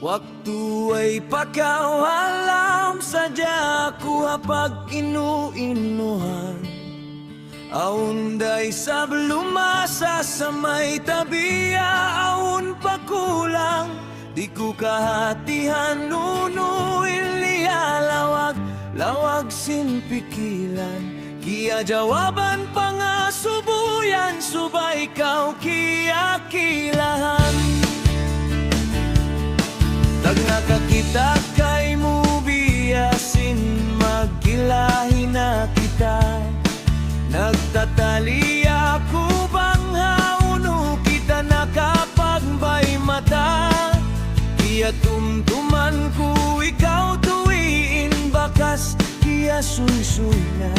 Waktu ay pagkawalam, sadya ko hapag inu-inuhan. Aunday sa lumasa sa may tabiya, aun pa kulang. Di ko kahatihan, nunuin liya, lawag sin pikilan. Kiya jawaban pa nga subuyan, subay ikaw kiya kilahan. Tag nakakita kay mo biyasin, magkilahin na kita. Nagtatali ako bang hauno kita nakapagbay mata. Kiya tumtuman ko ikaw tuwiin, bakas kiya suy-suy na.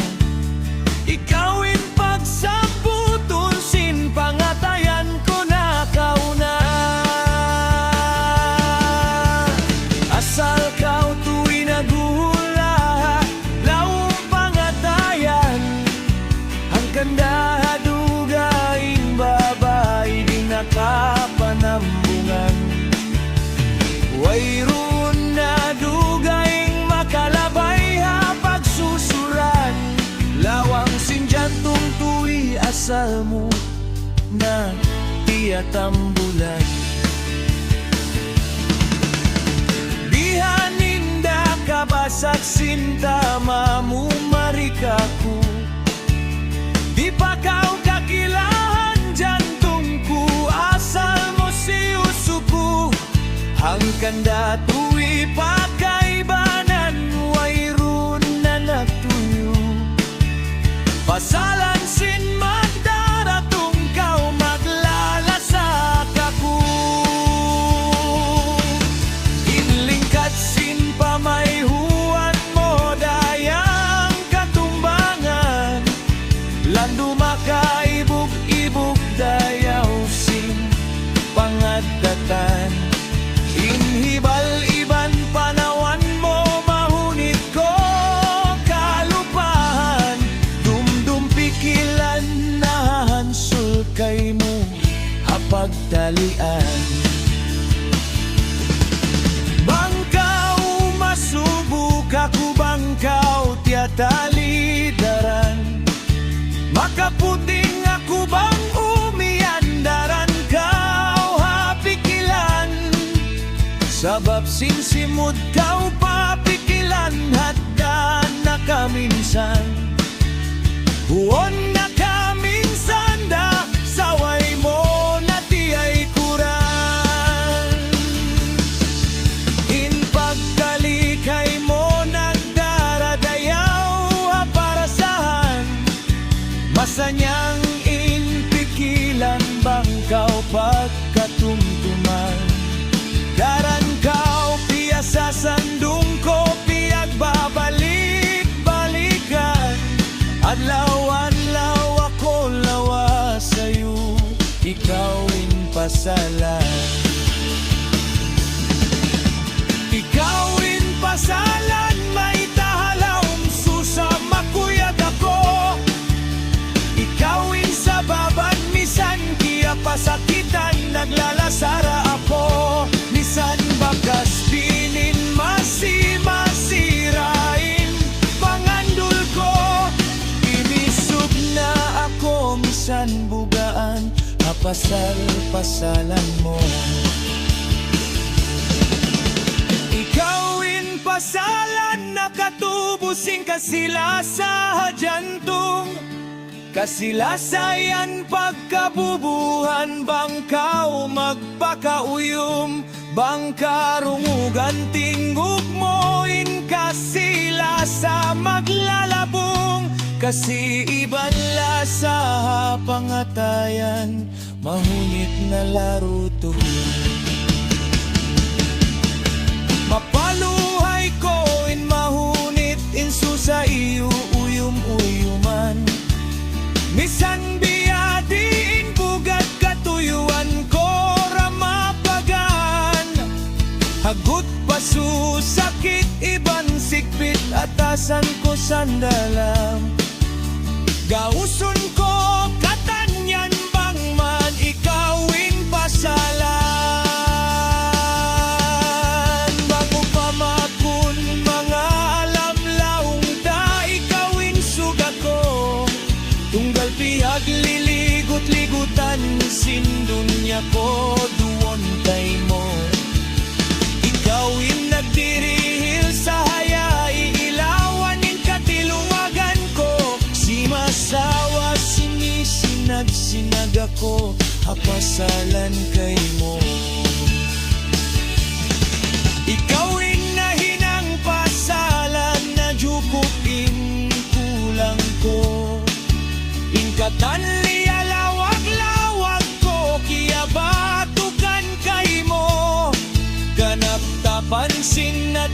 Ikawin pagsaputol sin pangatayan ko na kauna. Asal kau tuwi nagula, lawong pangatayan. Ang ganda dugaing babae di nakapanambungan. Wayroon na dugaing makalabay ha pagsusuran. Lawang sinjantong tuwi asal mo na tiyatambulan. Bihaninda kabasag sinta mamumarikaku. Di pa kau kakilahan jantungku, asal mo si usuku. Ang kanda tuwi pakaibanan, wayroon na nagtuyo. Pasalan sin magdaratong kau maglalasak ako. Inlingkat sin pamayhuan mo dayang katumbangan. Lando makaibog-ibog dayaw sin pangadatan. Inhibal-iban panawan mo mahunit ko kalupahan. Dumdum pikilan na hansul kay mo hapagtalian. Bangkaw masubok ako, bangkaw tiyatalidaran. Makaputing ako bang umiandaran, kau hapikilan. Sabab sinsimod kau papikilan, hadda na kaminsan. Huon na kaminsan da, saway mo na tiyay kuran. In pagkalikay mo nagdaradayaw aparasahan. Masanyang inpikilan bangkaw pagkatumtuman. Daran kau piya sa sandung ko, piyag babalik-balikan. Adlaw-adlaw ako lawa sa'yo, ikawin pasalan. Ikawin pasalan, may tahalawang susa makuyag ako. Ikawin sa baban, misan kiya pasakitan, naglalasara ako. Misan bakas pinin masirain, pangandul ko. Inisog na ako, misan bugaan, apasal-pasalan mo. Ikawin pasalan, nakatubusing kasila sa jantong. Kasilasayan pagkabubuhan, bangkaw magpakauyom. Bangkarungugan tingog mo, in kasila sa maglalabong. Kasi iban sa pangatayan, mahunit na laro to. Mapaluhay ko in mahunit, insu sa iyo uyum-uyuman. Misan biyadiin bugat katuyuan ko ramapagan. Hagut pasusakit iban sikpit, atasan ko sandalam. Gausun ko katanyan bang man, ikawin pasalan. Kalpihag liligot-ligutan sindunya ko duwon kay mo. Ikawin nagdirihil sa hayay ilawanin katiluwagan ko. Si masawa sinisinag-sinag ako hapasalan kay mo. Ikawin na hinang pasalan na jukupin kulang ko. Ingkatan liya lawag-lawag ko kiya batukan kay mo. Ganap tapansin at